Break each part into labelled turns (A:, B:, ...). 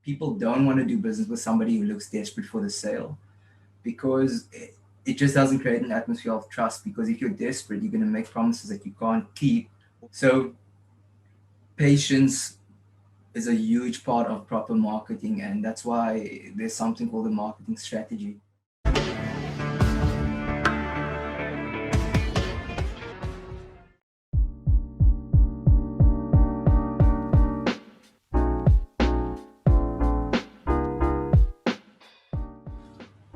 A: people don't want to do business with somebody who looks desperate for the sale, because it just doesn't create an atmosphere of trust. Because if you're desperate, you're going to make promises that you can't keep. So patience is a huge part of proper marketing, and that's why there's something called a marketing strategy.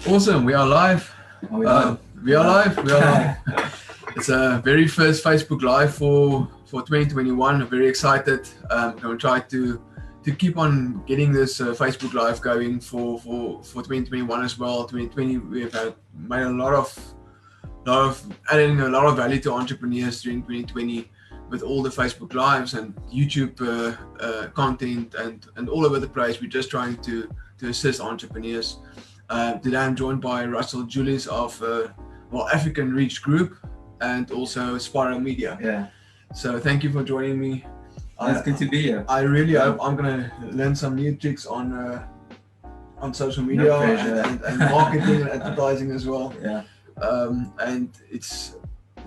B: Awesome, we are live.
A: Are we live?
B: We are live. We are live. It's a very first Facebook Live for 2021. I'm very excited. I'm going to try to keep on getting this Facebook Live going for 2021 as well. 2020 we have made a lot of adding a lot of value to entrepreneurs during 2020 with all the Facebook Lives and YouTube content and all over the place. We're just trying to assist entrepreneurs. Today I'm joined by Russell Julius of African Reach Group and also Spiral Media.
A: Yeah.
B: So thank you for joining me.
A: It's good to be here.
B: I really hope I'm gonna learn some new tricks on social media and marketing and advertising as well.
A: Yeah.
B: And it's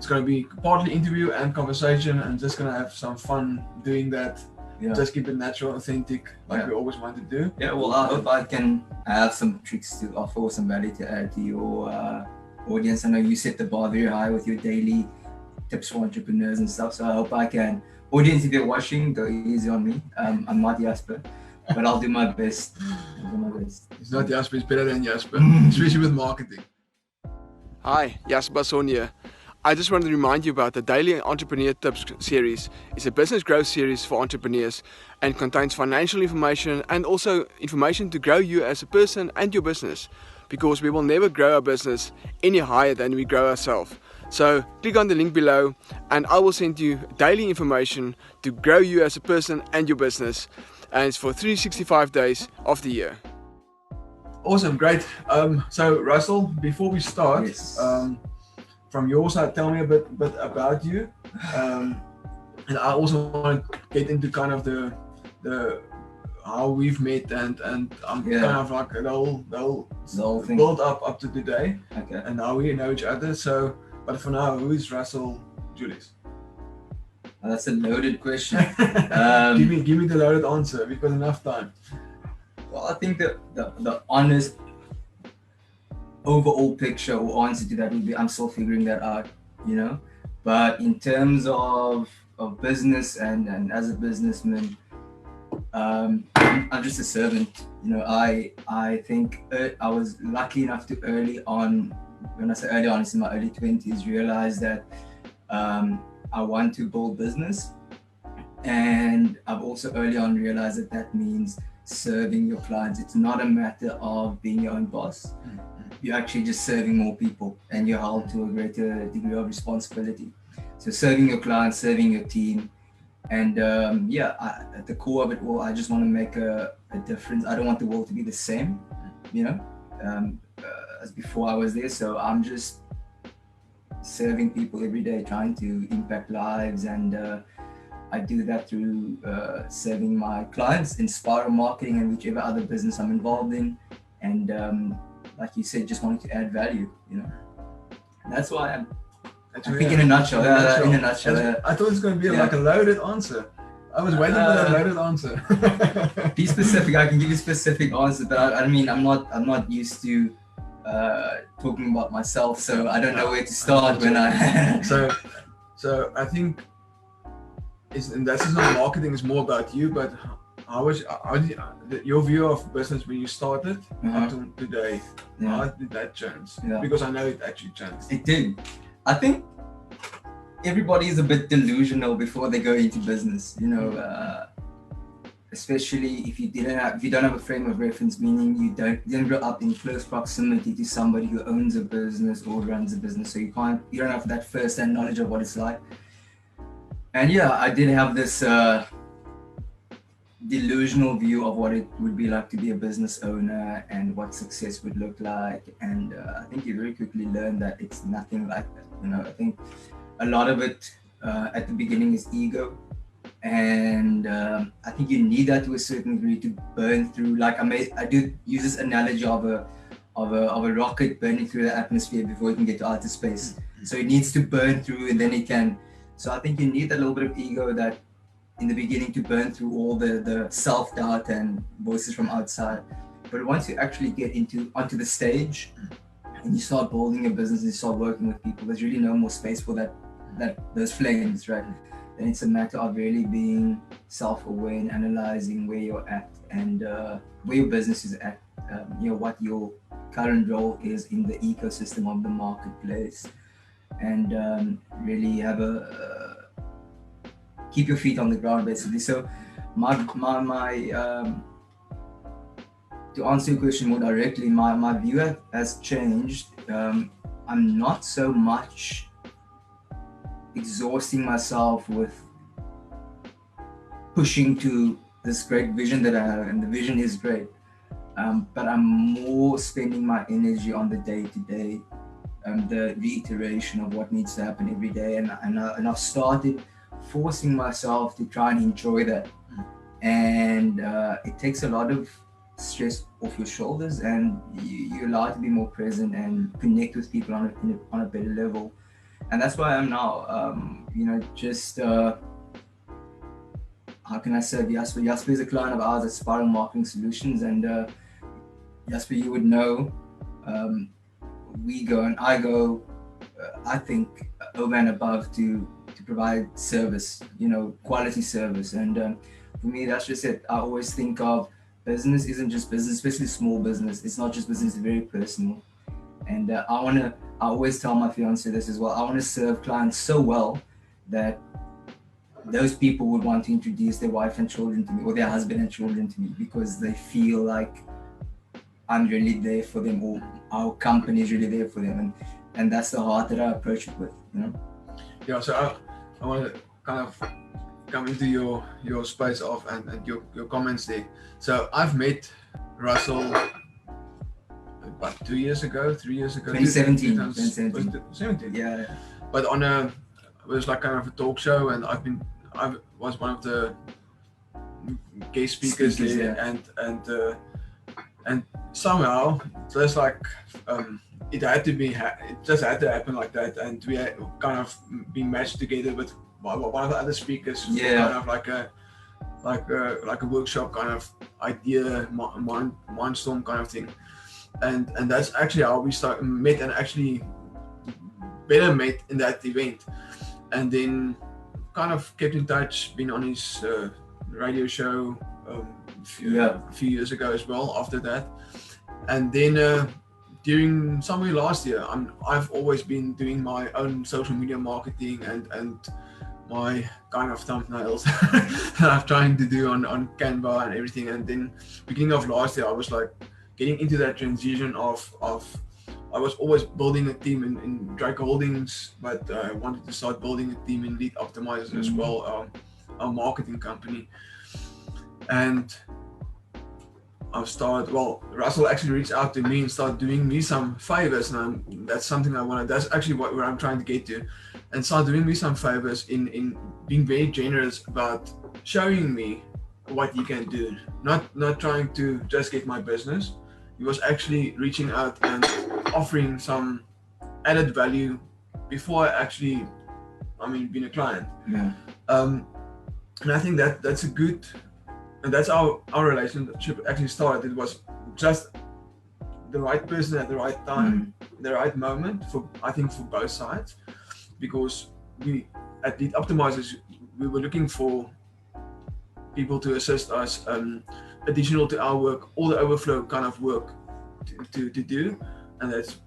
B: gonna be partly interview and conversation, and just gonna have some fun doing that.
A: Yeah.
B: Just keep it natural, authentic, like we always want to do.
A: Yeah, well, I hope I can have some tricks to offer, some value to add to your audience. I know you set the bar very high with your daily tips for entrepreneurs and stuff, so I hope I can. Audience, if you're watching, go easy on me. I'm not Jasper, but I'll do my best.
B: It's not Jasper, it's better than Jasper, especially with marketing. Hi, Jasper Basson here. I just wanted to remind you about the Daily Entrepreneur Tips series. It's a business growth series for entrepreneurs and contains financial information and also information to grow you as a person and your business, because we will never grow our business any higher than we grow ourselves. So click on the link below and I will send you daily information to grow you as a person and your business, and it's for 365 days of the year. Awesome, great. So Russell, before we start,
A: Yes.
B: From your side, tell me a bit about you, and I also want to get into kind of the how we've met and I'm kind of like the whole thing build up to today, and how we know each other. So, but for now, who is Russell Julius?
A: That's a loaded question.
B: Give me the loaded answer. We've got enough time.
A: Well, I think the honest overall picture or answer to that would be I'm still figuring that out, but in terms of business and as a businessman, I'm just a servant. I think I was lucky enough to early on, when I say early on, it's in my early 20s, realize that I want to build business, and I've also early on realized that means serving your clients. It's not a matter of being your own boss. You're actually just serving more people, and you're held to a greater degree of responsibility. So serving your clients, serving your team, and at the core of it all, I just want to make a difference. I don't want the world to be the same, as before I was there. So I'm just serving people every day, trying to impact lives, and I do that through serving my clients in Spiral Marketing and whichever other business I'm involved in, and like you said, just wanting to add value, That's why I'm. I think in a nutshell. In a nutshell.
B: I thought it was going to be like a loaded answer. I was waiting for that loaded answer.
A: Be specific. I can give you specific answers, but I mean, I'm not used to talking about myself, so I don't know where to start when I.
B: So I think and that's not marketing. It's more about you, but. How did your view of business when you started up to today? How did that change? Because I know it actually changed.
A: It did. I think everybody is a bit delusional before they go into business. Especially if you don't have a frame of reference, meaning you didn't grow up in close proximity to somebody who owns a business or runs a business, so you don't have that first-hand knowledge of what it's like. And I did have this delusional view of what it would be like to be a business owner and what success would look like, and I think you very quickly learn that it's nothing like that. I think a lot of it at the beginning is ego. And I think you need that to a certain degree to burn through. Like I do use this analogy of a rocket burning through the atmosphere before it can get to outer space. So it needs to burn through, and then it can. So I think you need that little bit of ego that in the beginning to burn through all the self-doubt and voices from outside. But once you actually get onto the stage and you start building a business and you start working with people, there's really no more space for those flames, right? Then it's a matter of really being self-aware and analyzing where you're at and where your business is at, what your current role is in the ecosystem of the marketplace, and really have keep your feet on the ground, basically. So my to answer your question more directly, my view has changed. I'm not so much exhausting myself with pushing to this great vision that I have, and the vision is great. But I'm more spending my energy on the day-to-day, the reiteration of what needs to happen every day, and I've started forcing myself to try and enjoy that, and it takes a lot of stress off your shoulders, and you're allowed to be more present and connect with people on a better level. And that's where I am now. How can I say, Jasper is a client of ours at Spiral Marketing Solutions, and Jasper, you would know, I go, I think, over and above to provide service, quality service. And for me, that's just it. I always think of business isn't just business, especially small business. It's not just business, it's very personal. And I always tell my fiance this as well. I want to serve clients so well that those people would want to introduce their wife and children to me, or their husband and children to me, because they feel like I'm really there for them, or our company is really there for them. And that's the heart that I approach it with,
B: Yeah, so I want to kind of come into your space of and your comments there. So I've met Russell about 3 years ago.
A: 2017.
B: 2017.
A: Yeah.
B: But it was like kind of a talk show, and I was one of the guest speakers there,
A: yeah.
B: and somehow just like it just had to happen like that, and we had kind of been matched together with one of the other speakers.
A: Yeah.
B: Kind of like a workshop kind of idea, mindstorm kind of thing, and that's actually how we met, and actually better met in that event, and then kind of kept in touch, been on his radio show a few years ago as well after that. And then during somewhere last year, I've always been doing my own social media marketing and my kind of thumbnails that I'm trying to do on Canva and everything. And then beginning of last year, I was like getting into that transition of I was always building a team in Dryk Holdings, but I wanted to start building a team in Lead Optimizers as well, our marketing company. And Russell actually reached out to me and started doing me some favors, and that's something I wanted. That's actually where I'm trying to get to, and start doing me some favors in being very generous about showing me what you can do. Not trying to just get my business. He was actually reaching out and offering some added value before being a client.
A: Yeah.
B: And I think that's a good. And that's how our relationship actually started. It was just the right person at the right time, the right moment for both sides, because we at Lead Optimizers, we were looking for people to assist us, additional to our work, all the overflow kind of work to do, and that's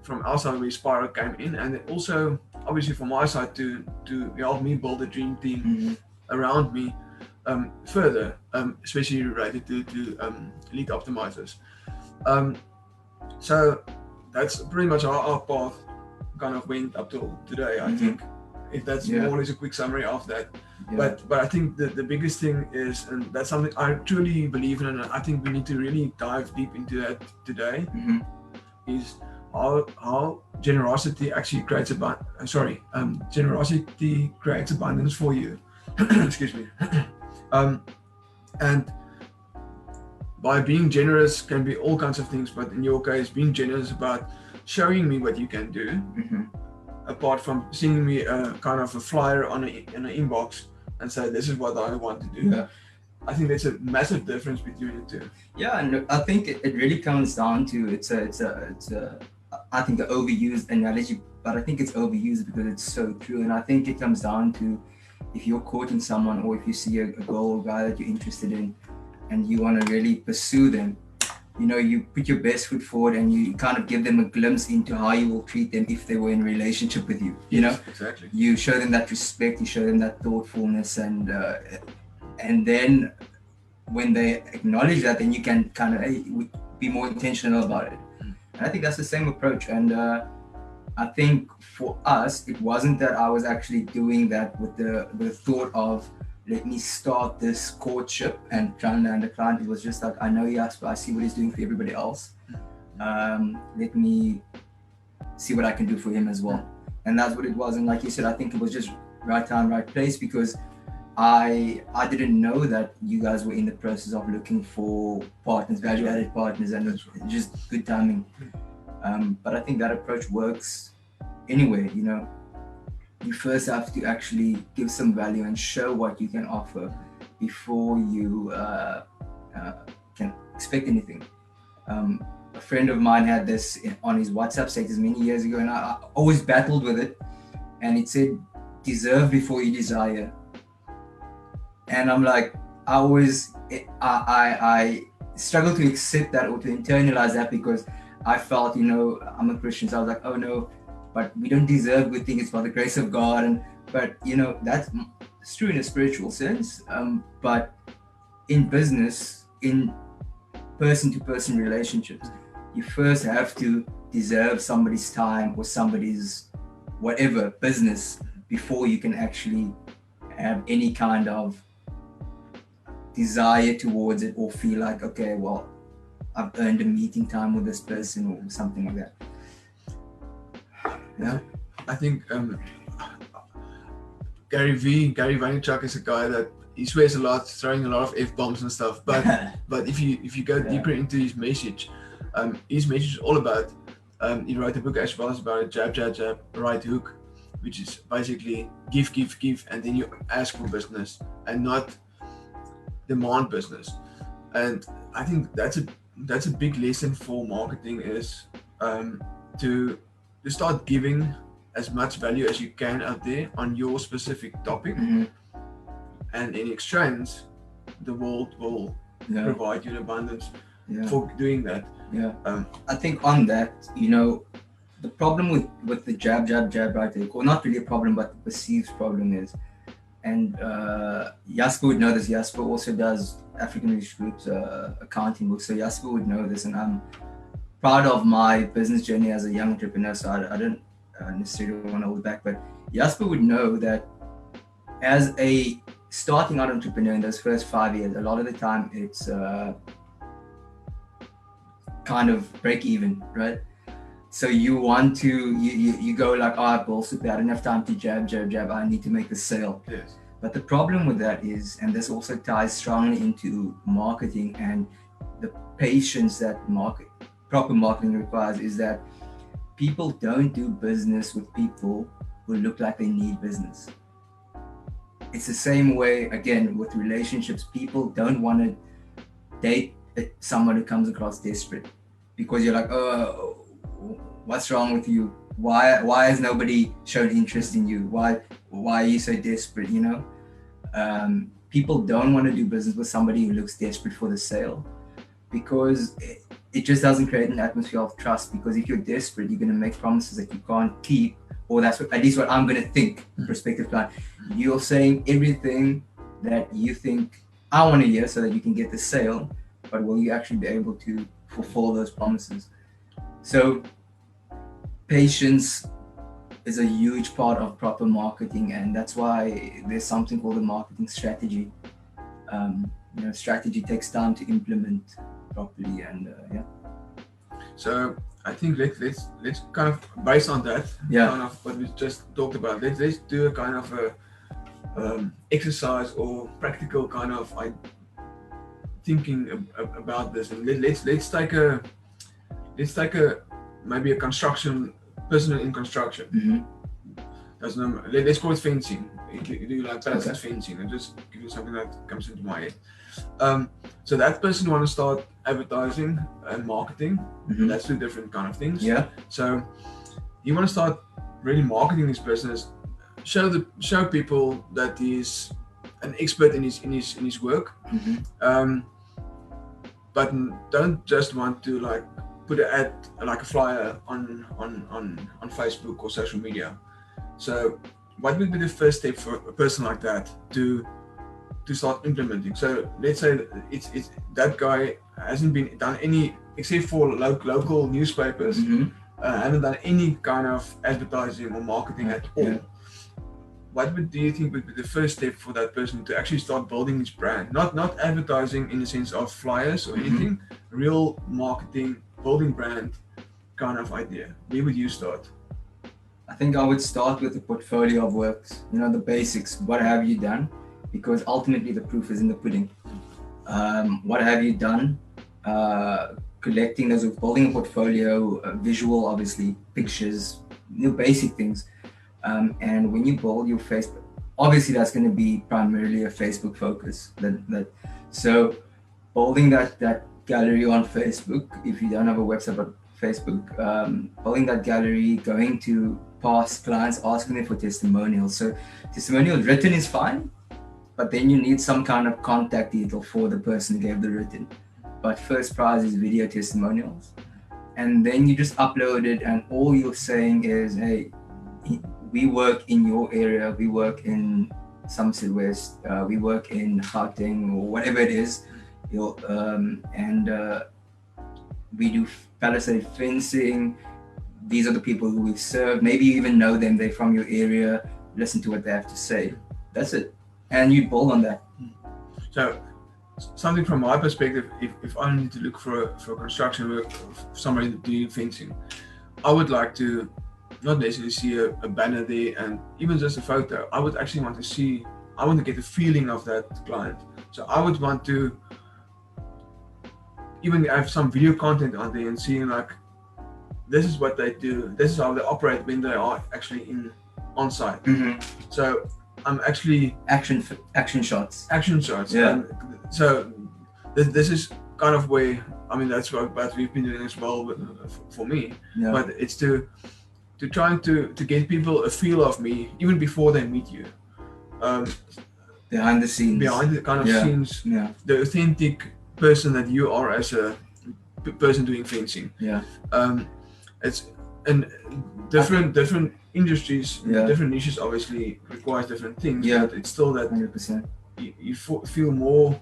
B: from our side where Spiral came in, and also obviously from my side to help me build a dream team around me. Further, especially related to Lead Optimizers. So that's pretty much how our path kind of went up till today, I think, if that's more or less a quick summary of that. Yeah. But I think the biggest thing is, and that's something I truly believe in, and I think we need to really dive deep into that today, is how generosity actually creates generosity creates abundance for you. excuse me. And by being generous can be all kinds of things, but in your case, being generous about showing me what you can do, apart from sending me a kind of a flyer on an inbox and say, this is what I want to do.
A: Yeah.
B: I think there's a massive difference between the two.
A: Yeah, and I think it really comes down to it's a I think an overused analogy, but I think it's overused because it's so true. And I think it comes down to if you're courting someone or if you see a girl or guy that you're interested in and you want to really pursue them, you know, you put your best foot forward and you kind of give them a glimpse into how you will treat them if they were in a relationship with you. You know,
B: exactly.
A: You show them that respect, you show them that thoughtfulness, and then when they acknowledge that, then you can kind of be more intentional about it. And I think that's the same approach. And I think for us, it wasn't that I was actually doing that with the thought of, let me start this courtship and try and land a client. It was just like, I know Jasper, I see what he's doing for everybody else. Let me see what I can do for him as well. And that's what it was. And like you said, I think it was just right time, right place, because I didn't know that you guys were in the process of looking for partners, value-added partners, and it's just good timing. But I think that approach works anyway. You know, you first have to actually give some value and show what you can offer before you can expect anything. A friend of mine had this on his WhatsApp status many years ago, and I always battled with it. And it said, "Deserve before you desire." And I'm like, I struggle to accept that or to internalize that, because I felt, you know, I'm a Christian, so I was like, oh no, but we don't deserve good things, it's by the grace of God. But you know, that's true in a spiritual sense. But in business, in person-to-person relationships, you first have to deserve somebody's time or somebody's whatever business before you can actually have any kind of desire towards it or feel like, okay, well, I've earned a meeting time with this person or something like that.
B: Yeah, I think Gary Vaynerchuk is a guy that he swears a lot, throwing a lot of F-bombs and stuff. But if you go deeper into his message is all about. He wrote a book as well as about jab, right hook, which is basically give, and then you ask for business and not demand business. And I think that's a big lesson for marketing, is to start giving as much value as you can out there on your specific topic, and in exchange the world will provide you an abundance for doing that.
A: I think on that, you know, the problem with the jab right there, or not really a problem, but the perceived problem is, and Jasper would know this. Jasper also does African English Group's accounting books, so Jasper would know this. And I'm proud of my business journey as a young entrepreneur, so I don't necessarily want to hold back, but Jasper would know that as a starting out entrepreneur in those first 5 years, a lot of the time it's kind of break even, right? So you want to, you go like, oh, bullshit, I don't have time to jab, I need to make a sale.
B: Yes.
A: But the problem with that is, and this also ties strongly into marketing and the patience that proper marketing requires, is that people don't do business with people who look like they need business. It's the same way, again, with relationships. People don't want to date someone who comes across desperate, because you're like, oh, what's wrong with you? Why has nobody shown interest in you? Why are you so desperate? You know, people don't want to do business with somebody who looks desperate for the sale, because it just doesn't create an atmosphere of trust. Because if you're desperate, you're going to make promises that you can't keep, or that's at least what I'm going to think, prospective client. You're saying everything that you think I want to hear so that you can get the sale, but will you actually be able to fulfill those promises? So patience is a huge part of proper marketing, and that's why there's something called a marketing strategy. You know, strategy takes time to implement properly, and
B: So I think let's kind of, based on that, kind of what we just talked about, let's do a kind of exercise or practical kind of thinking about this. And let's take a maybe a construction person in construction. Doesn't know, let's call it fencing. You do like pallets fencing, and just give you something that comes into my head. So that person want to start advertising and marketing. That's two different kind of things.
A: Yeah.
B: So you want to start really marketing this business, show people that he's an expert in his work. But don't just want to like put an ad, like a flyer on Facebook or social media. So what would be the first step for a person like that to start implementing? So let's say it's that guy hasn't been done any, except for local newspapers, haven't done any kind of advertising or marketing at all. What do you think would be the first step for that person to actually start building his brand? Not advertising in the sense of flyers or anything, real marketing, building brand kind of idea. Where would you start?
A: I think I would start with a portfolio of works, the basics. What have you done? Because ultimately the proof is in the pudding. What have you done? Collecting those, building a portfolio, visual, obviously, pictures, basic things. And when you build your Facebook, obviously that's going to be primarily a Facebook focus. So building that gallery on Facebook, if you don't have a website but Facebook, building that gallery, going to past clients, asking them for testimonials. So testimonials written is fine, but then you need some kind of contact detail for the person who gave the written. But first prize is video testimonials. And then you just upload it, and all you're saying is, hey, we work in your area, we work in Somerset West, we work in Gauteng or whatever it is, and we do palisade fencing. These are the people who we've served. Maybe you even know them, they're from your area, listen to what they have to say. That's it. And you build on that.
B: So something from my perspective, if I need to look for a construction work, somebody doing fencing, I would like to not necessarily see a banner there and even just a photo. I would actually want to get the feeling of that client. So I would want to even have some video content on there and seeing like, this is what they do, this is how they operate when they are actually on site. So I'm actually
A: action shots.
B: Yeah. And so this is kind of where, I mean, that's what we've been doing as well for me.
A: Yeah.
B: But it's to trying to get people a feel of me even before they meet you.
A: Behind the scenes.
B: Behind the kind of scenes.
A: Yeah.
B: The authentic person that you are as a person doing fencing.
A: Yeah.
B: It's and different industries, different niches obviously requires different things.
A: Yeah.
B: But it's still that
A: 100%.
B: You feel more.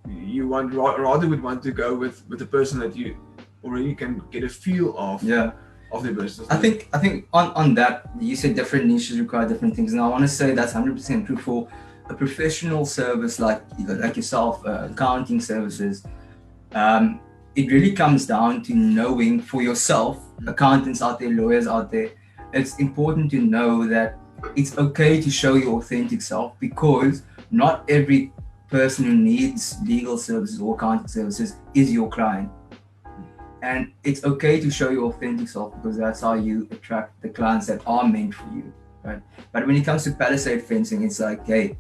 B: You rather would want to go with the person that you already can get a feel of.
A: Yeah.
B: Of the business.
A: I think on that, you said different niches require different things, and I want to say that's 100% true for a professional service like yourself, accounting services. It really comes down to knowing for yourself, accountants out there, lawyers out there, it's important to know that it's okay to show your authentic self, because not every person who needs legal services or accounting services is your client. And it's okay to show your authentic self, because that's how you attract the clients that are meant for you, right? But when it comes to palisade fencing, it's like, hey,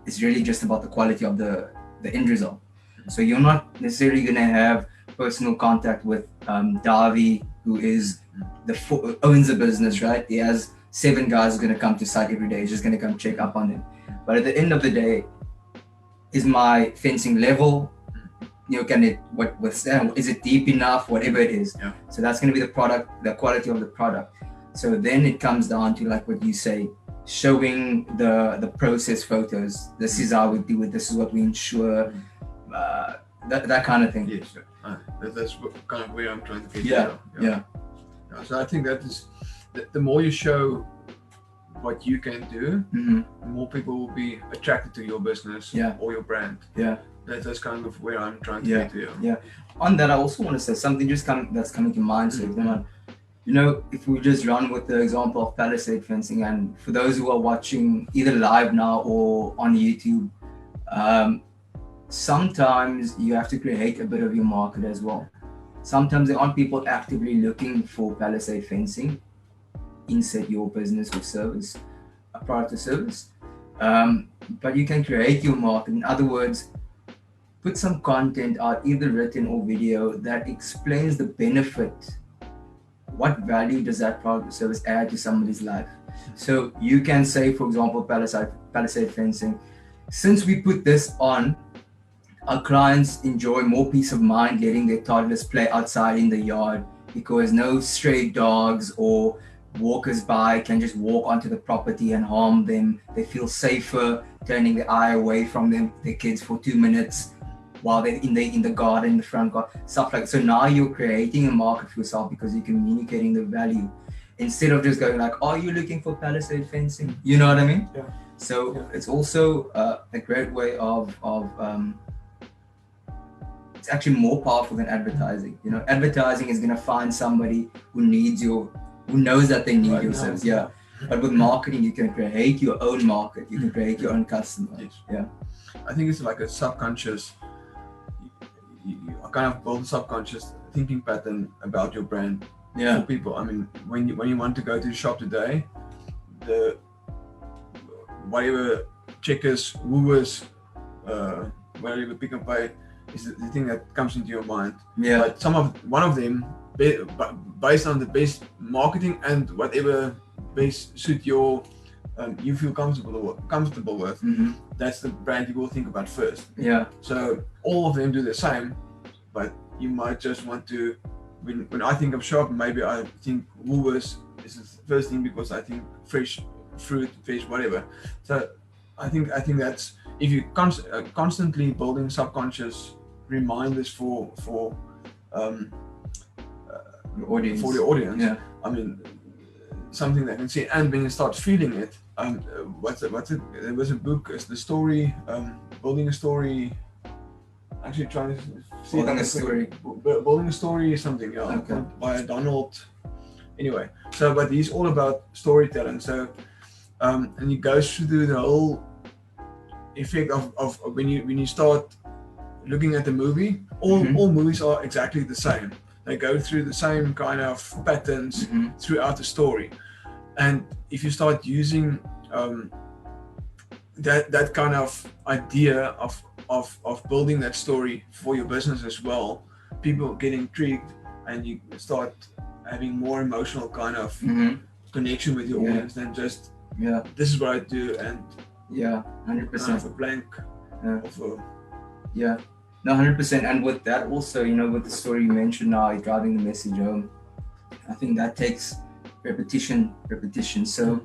A: it's really just about the quality of the end result. So you're not necessarily going to have personal contact with Davi, who owns the business, right? He has 7 guys who are going to come to site every day. He's just going to come check up on them. But at the end of the day, is my fencing level? Can it withstand? Is it deep enough? Whatever it is.
B: Yeah.
A: So that's going to be the product, the quality of the product. So then it comes down to like what you say, showing the process photos. This is how we do it. This is what we ensure. That kind of thing.
B: Yes. That's kind of where I'm trying to get.
A: Yeah.
B: So I think that is the more you show what you can do, the more people will be attracted to your business or your brand.
A: Yeah.
B: That's kind of where I'm trying to get to.
A: Yeah. On that, I also want to say something that's coming to mind. So if we just run with the example of palisade fencing, and for those who are watching either live now or on YouTube, sometimes you have to create a bit of your market as well. Sometimes there aren't people actively looking for palisade fencing inside your business or service, a product or service. But you can create your market. In other words, put some content out, either written or video, that explains the benefit. What value does that product or service add to somebody's life? So you can say, for example, palisade fencing. Since we put this on, our clients enjoy more peace of mind letting their toddlers play outside in the yard, because no stray dogs or walkers by can just walk onto the property and harm them. They feel safer turning their eye away from their kids for 2 minutes while they're in the garden, in the front garden, stuff like that. So now you're creating a market for yourself because you're communicating the value, instead of just going like, are you looking for palisade fencing? You know what I mean?
B: Yeah.
A: So it's also a great way of it's actually more powerful than advertising. Advertising is going to find somebody who knows that they need your service. Yeah. But with marketing, you can create your own market. You can create your own customer.
B: Yes.
A: Yeah.
B: I think it's like a subconscious, you kind of build a subconscious thinking pattern about your brand for people. I mean, when you want to go to the shop today, the whatever Checkers, Woolworths, whatever Pick and Pay is the thing that comes into your mind.
A: Yeah.
B: But one of them, based on the best marketing and whatever best suit your you feel comfortable with, that's the brand you will think about first.
A: Yeah.
B: So all of them do the same, but you might just want to. When I think of shop, maybe I think Woolworths is the first thing because I think fresh fruit, fish, whatever. So I think that's, if you constantly building subconscious reminders for
A: the audience.
B: For the audience.
A: Yeah.
B: I mean, something they can see, and when you start feeling it, what's it? There was a book, it's the story, building a story. Actually, trying to see
A: building a story.
B: Building a story is something by Donald. Anyway, but he's all about storytelling. So, and he goes through the whole effect of when you start looking at the movie. All movies are exactly the same. They go through the same kind of patterns throughout the story, and if you start using that kind of idea of building that story for your business as well, people get intrigued, and you start having more emotional kind of connection with your audience than just this is what I do, and
A: 100%
B: a blank of a,
A: No, 100%. And with that also, with the story you mentioned now, driving the message home, I think that takes repetition. So,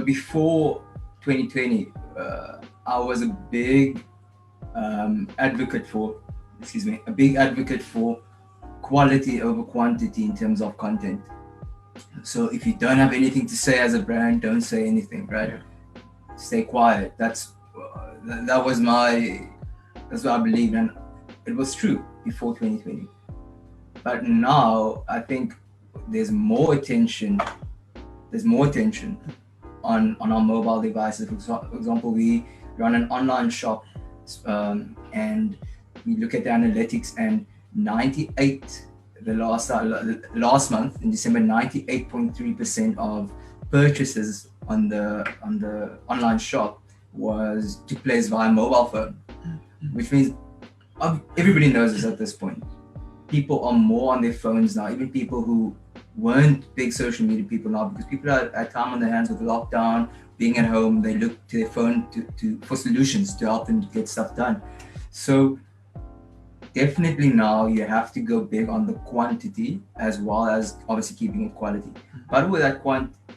A: before 2020, I was a big advocate for quality over quantity in terms of content. So if you don't have anything to say as a brand, don't say anything, right? Stay quiet. That's what I believed, and it was true before 2020. But now I think there's more attention on our mobile devices. For example, we run an online shop, and we look at the analytics, and last month in December, 98.3% of purchases on the online shop took place via mobile phone, which means everybody knows this at this point. People are more on their phones now, even people who weren't big social media people now, because people are at time on their hands with lockdown, being at home. They look to their phone for solutions to help them get stuff done. So definitely now you have to go big on the quantity as well as obviously keeping it quality. But with that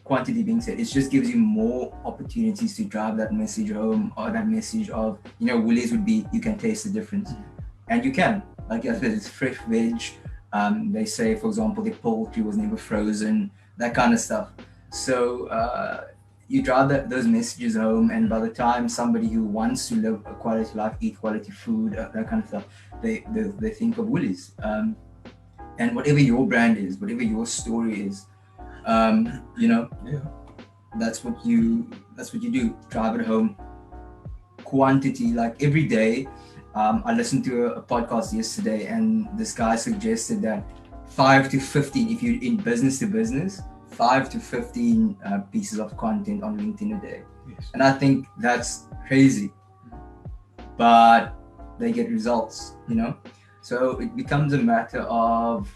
A: quantity being said, it just gives you more opportunities to drive that message home, or that message of, Woolies would be, you can taste the difference. And you can, like I said, it's fresh veg. They say, for example, the poultry was never frozen, that kind of stuff. So you drive those messages home, and by the time somebody who wants to live a quality life, eat quality food, that kind of stuff, they think of Woolies. and whatever your brand is, whatever your story is, you know, that's what you do. Drive it home. Quantity, like every day. I listened to a podcast yesterday, and this guy suggested that 5 to 15, if you're in business to business, 5 to 15 pieces of content on LinkedIn a day.
B: Yes.
A: And I think that's crazy, but they get results, you know? So it becomes a matter of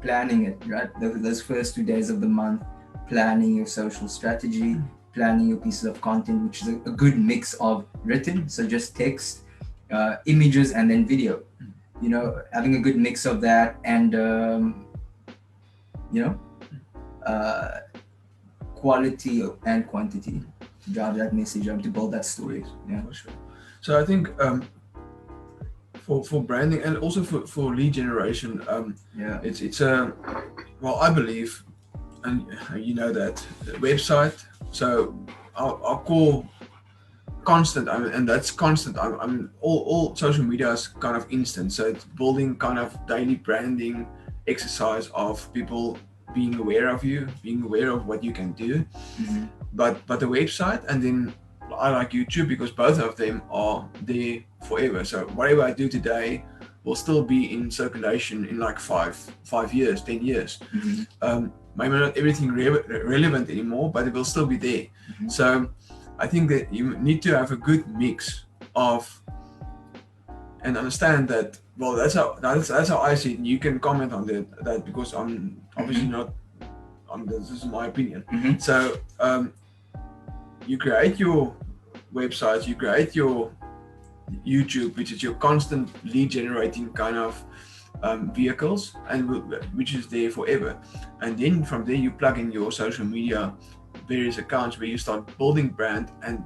A: planning it, right? Those first 2 days of the month, planning your social strategy, planning your pieces of content, which is a good mix of written, so just text, images, and then video. You know, having a good mix of that, and you know, quality and quantity to drive that message home, to build that story. Yeah,
B: for sure. So I think for branding and also for lead generation, it's well, I believe, and you know that the website. So our core constant, and that's constant. All social media is kind of instant. So it's building kind of daily branding exercise of people being aware of you, being aware of what you can do.
A: Mm-hmm.
B: But the website, and then I like YouTube because both of them are there forever. So whatever I do today will still be in circulation in like 5 years, 10 years.
A: Mm-hmm.
B: Maybe not everything relevant anymore, but it will still be there.
A: Mm-hmm.
B: So I think that you need to have a good mix of, and understand that, well, that's how I see it. You can comment on that because I'm obviously not, this is my opinion.
A: Mm-hmm.
B: So you create your websites, you create your YouTube, which is your constant lead generating kind of vehicles, and which is there forever. And then from there you plug in your social media various accounts where you start building brand and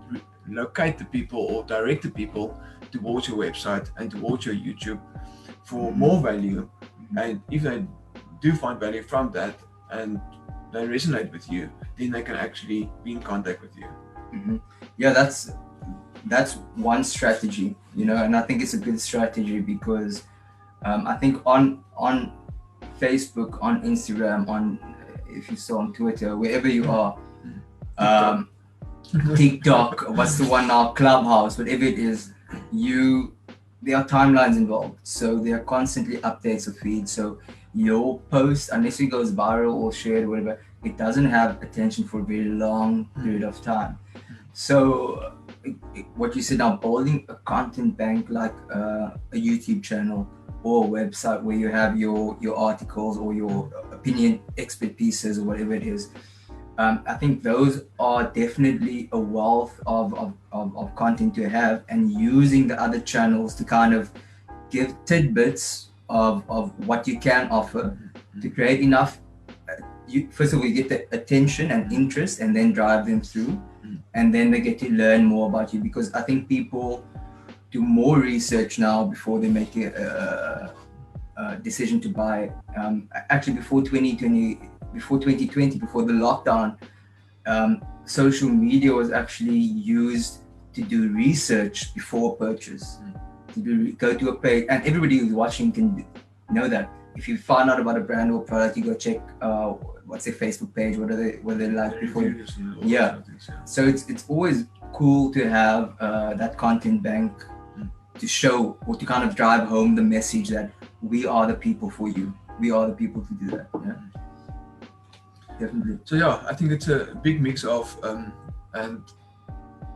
B: locate the people or direct the people towards your website and towards your YouTube for more value. And if they do find value from that and they resonate with you, then they can actually be in contact with you.
A: Mm-hmm. Yeah, that's one strategy, you know, and I think it's a good strategy because I think on Facebook, on Instagram, on, if you're still on Twitter, wherever you are, TikTok, what's the one now, Clubhouse, whatever it is, there are timelines involved, so there are constantly updates of feeds. So your post, unless it goes viral or shared or whatever, it doesn't have attention for a very long period of time. So what you said now, building a content bank like a YouTube channel or a website where you have your articles or your opinion expert pieces or whatever it is, I think those are definitely a wealth of content to have, and using the other channels to kind of give tidbits of what you can offer to create enough. First of all, you get the attention and interest, and then drive them through, and then they get to learn more about you, because I think people do more research now before they make a decision to buy. Actually, before 2020, before the lockdown, social media was actually used to do research before purchase, to go to a page, and everybody who's watching can know that. If you find out about a brand or product, you go check what's their Facebook page, what they like before. Yeah. So it's always cool to have that content bank to show, or to kind of drive home the message that we are the people for you. We are the people to do that. Yeah. Definitely.
B: So yeah, I think it's a big mix of and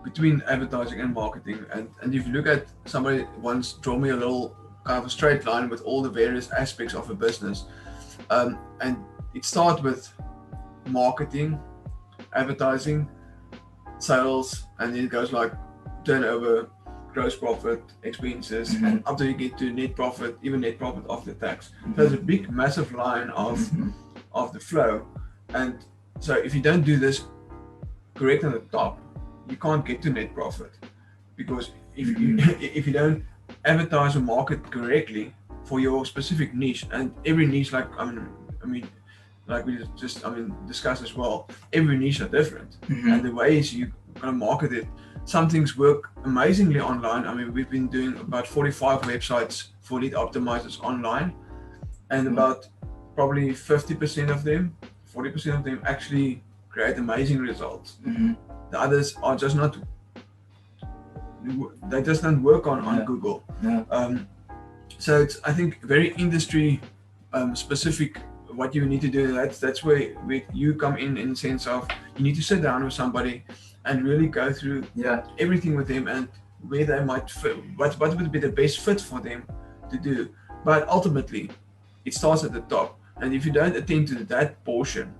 B: between advertising and marketing. And if you look at, somebody once draw me a little kind of a straight line with all the various aspects of a business, and it starts with marketing, advertising, sales, and then it goes like turnover, gross profit, expenses, and up till you get to net profit, even net profit after tax. So there's a big massive line of the flow. And so if you don't do this correct on the top, you can't get to net profit, because if you don't advertise or market correctly for your specific niche, and every niche, like I mean like we just discussed as well, every niche are different, and the ways you gonna market it. Some things work amazingly online. I mean, we've been doing about 45 websites for lead optimizers online, and about probably 50% of them, 40% of them actually create amazing results. The others are just not, they just don't work on Google. So it's, I think, very industry specific what you need to do. That's where you come in the sense of you need to sit down with somebody and really go through everything with them and where they might fit, what would be the best fit for them to do. But ultimately it starts at the top, and if you don't attend to that portion,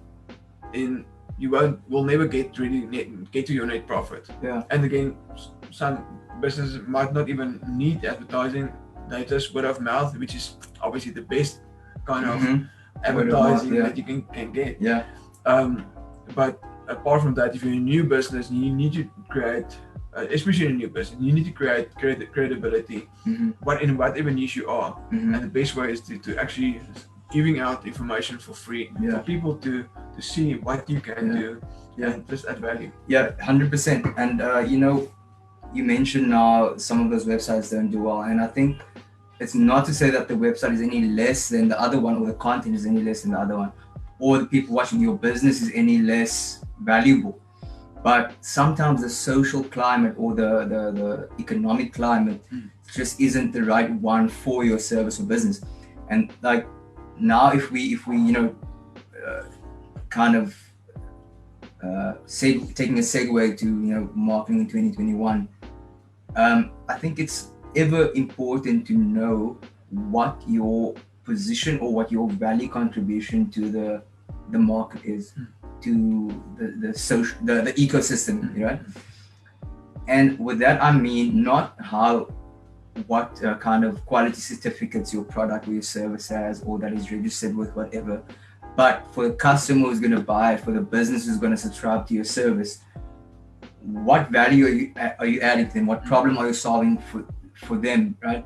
B: then you will never get to your net profit. And again, some businesses might not even need advertising. They just word of mouth, which is obviously the best kind of advertising that you can get. But apart from that, if you're a new business, you need to create, especially in a new business, you need to create credibility in whatever niche you are. And the best way is to actually giving out information for free for people to see what you can do and just add value.
A: 100%. And you know, you mentioned now some of those websites don't do well, and I think it's not to say that the website is any less than the other one, or the content is any less than the other one, or the people watching your business is any less valuable. But sometimes the social climate or the economic climate just isn't the right one for your service or business. And like now, if we you know kind of taking a segue to, you know, marketing in 2021, I think it's ever important to know what your position or what your value contribution to the market is, to the social, the ecosystem, right? And with that, I mean not what kind of quality certificates your product or your service has, or that is registered with whatever, but for the customer who's going to buy it, for the business who's going to subscribe to your service, what value are you adding to them? What problem are you solving for them, right?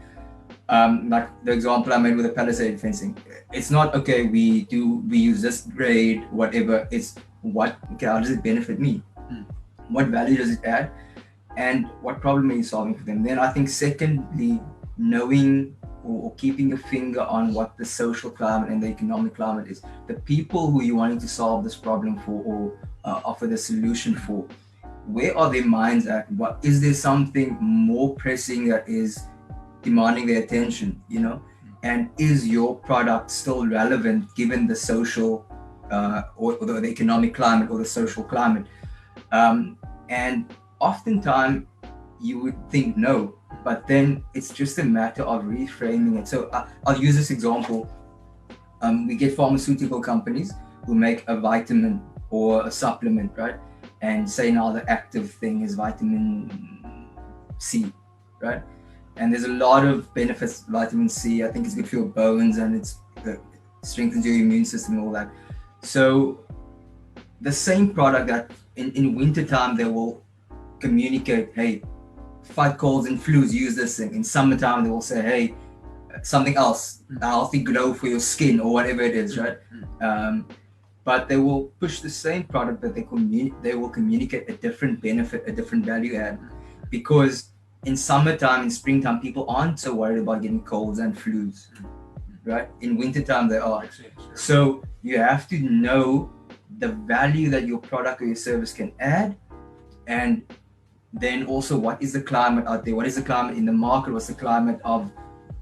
A: Like the example I made with the palisade fencing, it's not okay, we use this grade, whatever. It's how does it benefit me? What value does it add? And what problem are you solving for them? Then I think secondly, knowing or keeping your finger on what the social climate and the economic climate is. The people who you're wanting to solve this problem for, or offer the solution for, where are their minds at? What is there something more pressing that is demanding their attention, you know? And is your product still relevant given the social or the economic climate or the social climate? And oftentimes you would think no, but then it's just a matter of reframing it. So I'll use this example. We get pharmaceutical companies who make a vitamin or a supplement, right? And say now the active thing is vitamin C, right? And there's a lot of benefits to vitamin C. I think it's good for your bones, and it strengthens your immune system and all that. So the same product that in wintertime they will communicate, hey, fight colds and flus, use this thing. In summertime they will say, hey, something else, a healthy glow for your skin, or whatever it is, right? But they will push the same product, but they will communicate a different benefit, a different value add, because in summertime, in springtime, people aren't so worried about getting colds and flus, right? In wintertime, they are. So you have to know the value that your product or your service can add, and then also what is the climate out there? What is the climate in the market? What's the climate of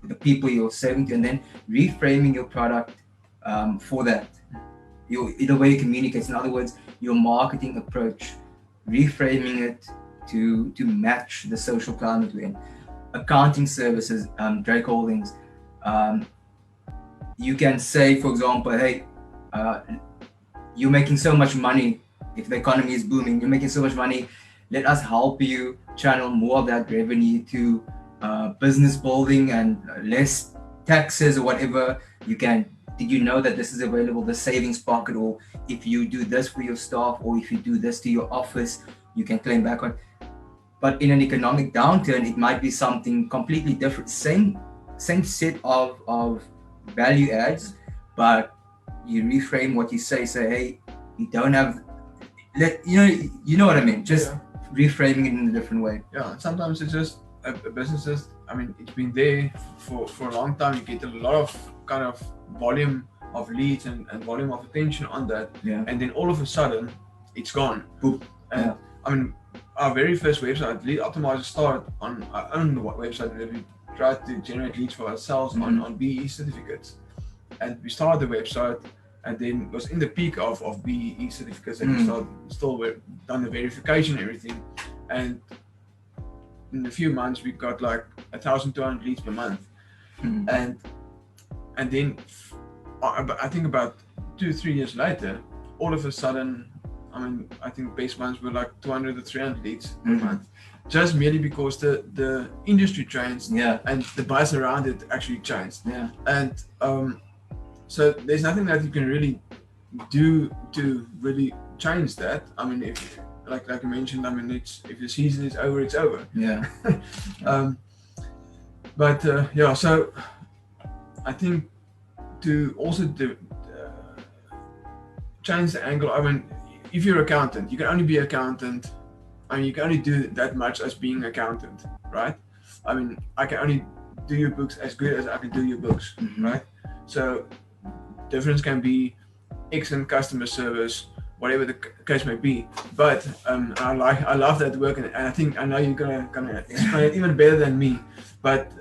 A: the people you're serving to? And then reframing your product for that. The way you communicate, in other words, your marketing approach, reframing it to match the social climate we're in. Accounting services, Dryk Holdings, you can say, for example, hey, you're making so much money. If the economy is booming, you're making so much money. Let us help you channel more of that revenue to business building and less taxes or whatever you can. Did you know that this is available, the savings pocket, or if you do this for your staff, or if you do this to your office, you can claim back on. But in an economic downturn, it might be something completely different. Same set of value adds, but you reframe what you say. Say, hey, you don't have, you know what I mean. Just reframing it in a different way.
B: Yeah, sometimes it's just a business. I mean, it's been there for a long time. You get a lot of kind of volume of leads and volume of attention on that, and then all of a sudden it's gone.
A: Boop.
B: And I mean, our very first website, Lead Optimizer, started on our own website that we tried to generate leads for ourselves on BE certificates. And we started the website, and then it was in the peak of BE certificates, and we still done the verification and everything. And in a few months, we got like 1,200 leads per month. And then I think about 2-3 years later, all of a sudden, I mean, I think base months were like 200 to 300 leads per month, just merely because the industry changed and the buzz around it actually changed. And so there's nothing that you can really do to really change that. I mean, if like you mentioned, I mean, if the season is over, it's over. But so I think to also change the angle. I mean, if you're an accountant, you can only be an accountant. I mean, you can only do that much as being an accountant, right? I mean, I can only do your books as good as I can do your books, right? So difference can be excellent customer service, whatever the case may be. But I love that work, and I know you're gonna explain it even better than me. But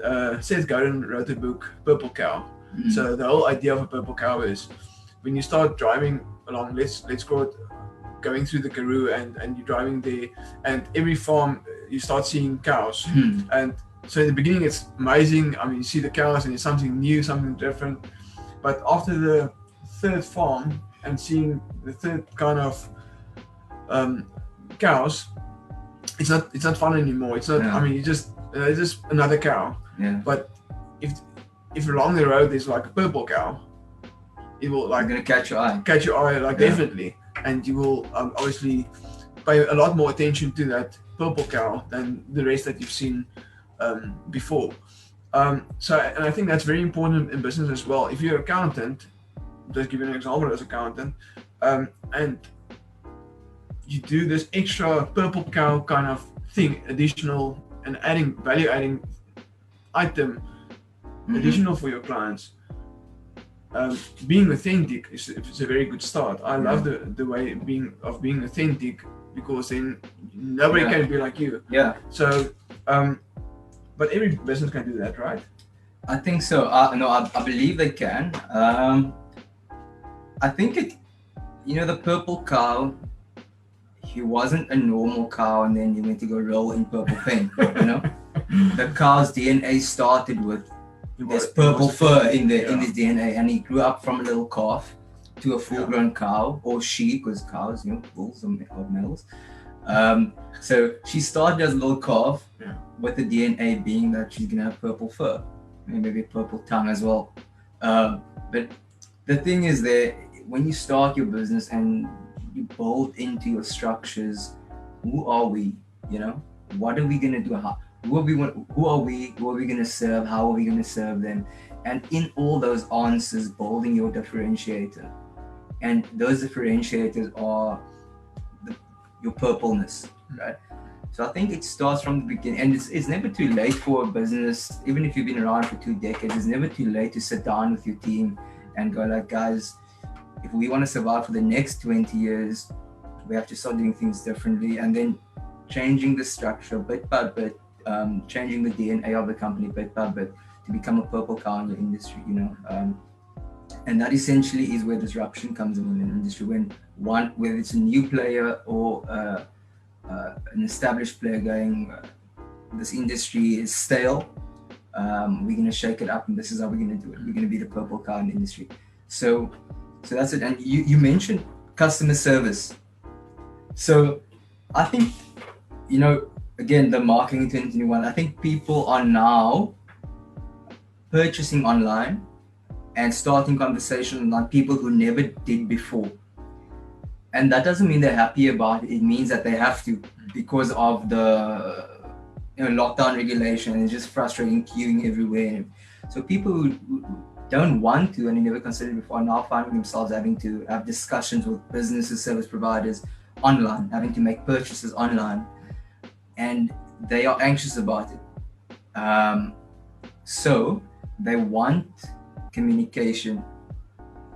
B: Seth Godin wrote a book, Purple Cow. So the whole idea of a purple cow is when you start driving along, let's call it going through the Karoo, and you're driving there, and every farm you start seeing cows. And so in the beginning it's amazing. I mean, you see the cows and it's something new, something different. But after the third farm and seeing the third kind of cows, it's not fun anymore. It's not. I mean, it's just another cow. But if along the road there's like a purple cow, it will like
A: gonna catch your eye,
B: definitely, and you will obviously pay a lot more attention to that purple cow than the rest that you've seen before. So, and I think that's very important in business as well. If you're an accountant, just give you an example as an accountant, and you do this extra purple cow kind of thing, additional and value-adding item, additional for your clients. Being authentic is a very good start. I love the way being authentic, because then nobody can be like you. So, but every business can do that, right?
A: I think so. I believe they can. I think the purple cow, he wasn't a normal cow and then he went to go roll in purple paint. The cow's DNA started with there's purple fur in his DNA, and he grew up from a little calf to a full-grown cow or sheep, because cows, bulls are males. So she started as a little calf with the DNA being that she's gonna have purple fur, maybe purple tongue as well. But the thing is that when you start your business and you build into your structures, who are we? What are we gonna do? Who are we going to serve? How are we going to serve them? And in all those answers, building your differentiator. And those differentiators are your purpleness, right? So I think it starts from the beginning, and it's never too late for a business. Even if you've been around for 2 decades, it's never too late to sit down with your team and go like, guys, if we want to survive for the next 20 years, we have to start doing things differently, and then changing the structure bit by bit. Changing the DNA of the company bit by bit to become a purple cow in the industry, and that essentially is where disruption comes in an industry. Whether it's a new player or an established player going, this industry is stale, we're going to shake it up, and this is how we're going to do it. We're going to be the purple cow in the industry. So that's it. And you mentioned customer service. So I think, again, the marketing in 2021, I think people are now purchasing online and starting conversations online, people who never did before. And that doesn't mean they're happy about it. It means that they have to, because of the lockdown regulation. It's just frustrating, queuing everywhere. So people who don't want to and they never considered before are now finding themselves having to have discussions with businesses, service providers online, having to make purchases online. And they are anxious about it. So they want communication,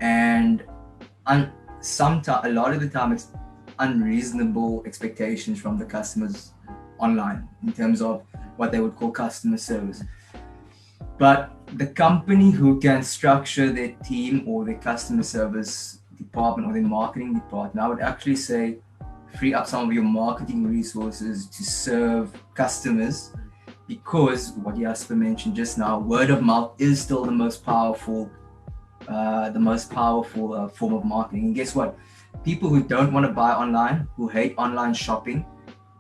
A: and sometimes, a lot of the time, it's unreasonable expectations from the customers online in terms of what they would call customer service. But the company who can structure their team or their customer service department or their marketing department, I would actually say free up some of your marketing resources to serve customers, because what Jasper mentioned just now, word of mouth is still the most powerful form of marketing. And guess what? People who don't want to buy online, who hate online shopping,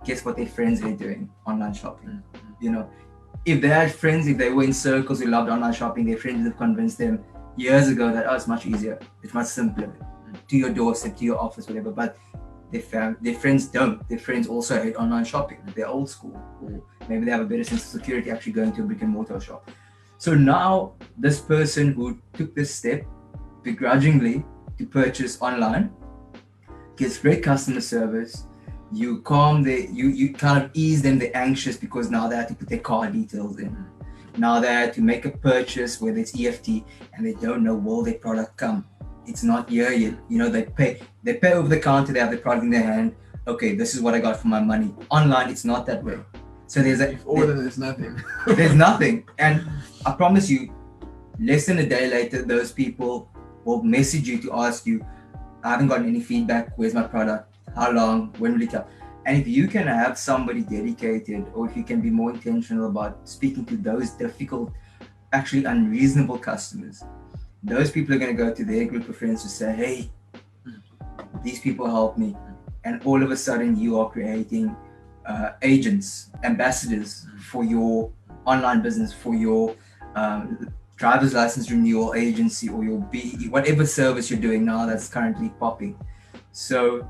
A: guess what their friends are doing? Online shopping. You know, if they had friends, if they were in circles who loved online shopping, their friends would have convinced them years ago that, oh, it's much easier, it's much simpler, to your doorstep, to your office, whatever. But their friends don't. Their friends also hate online shopping. They're old school, or maybe they have a better sense of security actually going to a brick and mortar shop. So now this person who took this step begrudgingly to purchase online gets great customer service. You you kind of ease them. They're anxious because now they have to put their card details in. Now they have to make a purchase, whether it's EFT, and they don't know, will their product come? It's not here yet. You know, they pay over the counter, they have the product in their hand. Okay, this is what I got for my money. Online, it's not that way. So
B: there's nothing.
A: There's nothing. And I promise you, less than a day later, those people will message you to ask you, I haven't gotten any feedback. Where's my product? How long? When will it come? And if you can have somebody dedicated, or if you can be more intentional about speaking to those difficult, actually unreasonable customers, those people are going to go to their group of friends to say, hey, these people help me. And all of a sudden you are creating agents, ambassadors for your online business, for your driver's license renewal agency, or your BE, whatever service you're doing now that's currently popping. So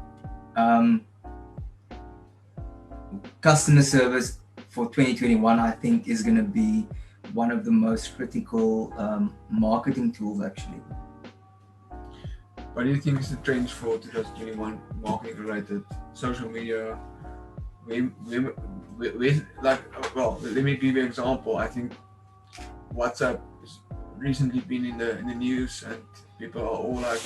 A: customer service for 2021, I think, is going to be one of the most critical marketing tools, actually.
B: What do you think is the trends for 2021 marketing related? Social media, well, let me give you an example. I think WhatsApp has recently been in the news, and people are all like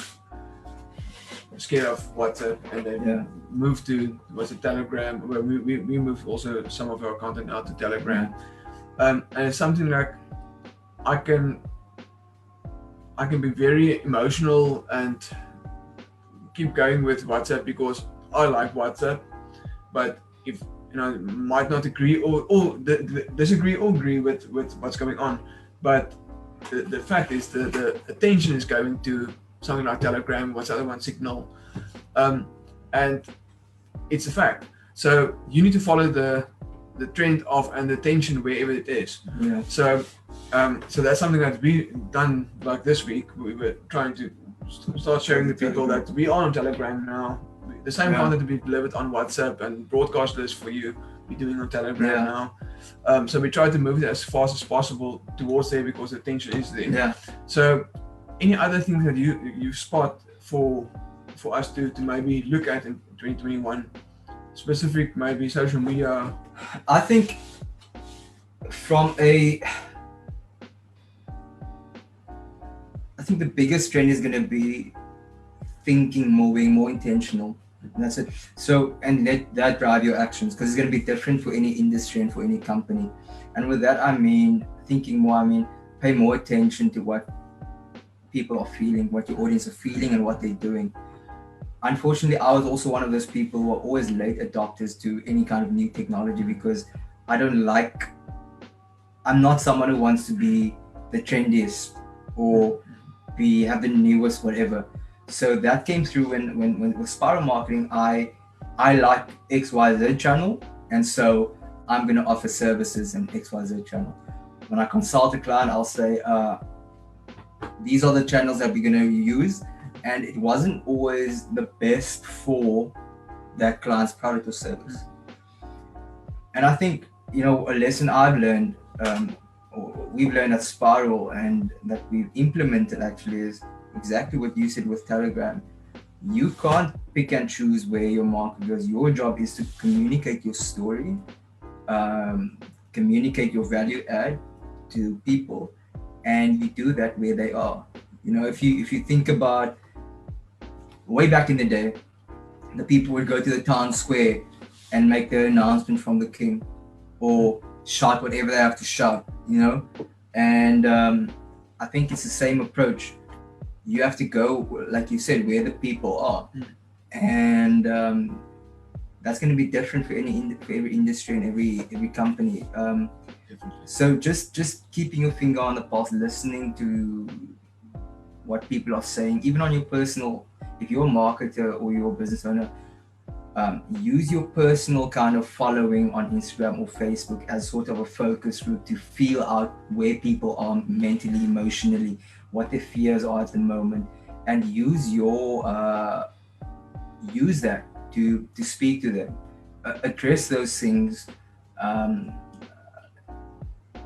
B: scared of WhatsApp, and they moved to Telegram, where we moved also some of our content out to Telegram. And it's something like I can be very emotional and keep going with WhatsApp because I like WhatsApp, but if might not agree or disagree or agree with what's going on, but the fact is the attention is going to something like Telegram, what's the other one, Signal, and it's a fact. So you need to follow the trend of and the attention wherever it is.
A: Yeah.
B: So that's something that we done like this week. We were trying to start showing the people that we are on Telegram now. The same content to be delivered on WhatsApp and broadcast list for you, we're doing on Telegram now. So we try to move it as fast as possible towards there because the attention is there.
A: Yeah.
B: So any other things that you spot for us to maybe look at in 2021, specific maybe social media?
A: I think the biggest trend is going to be thinking more, being more intentional. And that's it. So, and let that drive your actions, because it's going to be different for any industry and for any company. And with that, I mean thinking more. I mean pay more attention to what people are feeling, what your audience are feeling, and what they're doing. Unfortunately, I was also one of those people who are always late adopters to any kind of new technology, because I'm not someone who wants to be the trendiest or have the newest whatever. So that came through when with Spiral Marketing, I like XYZ channel, and so I'm going to offer services in XYZ channel. When I consult a client, I'll say, these are the channels that we're going to use, and it wasn't always the best for that client's product or service. And I think, a lesson I've learned, or we've learned at Spiral, and that we've implemented actually, is exactly what you said with Telegram. You can't pick and choose where your market goes. Your job is to communicate your story, communicate your value add to people, and you do that where they are. You know, if you think about way back in the day, the people would go to the town square and make their announcement from the king, or shout whatever they have to shout, you know. And I think it's the same approach. You have to go, like you said, where the people are, and that's going to be different for every industry and every company. So just keeping your finger on the pulse, listening to what people are saying, even on your personal. If you're a marketer or you're a business owner, use your personal kind of following on Instagram or Facebook as sort of a focus group to feel out where people are mentally, emotionally, what their fears are at the moment, and use that to speak to them, address those things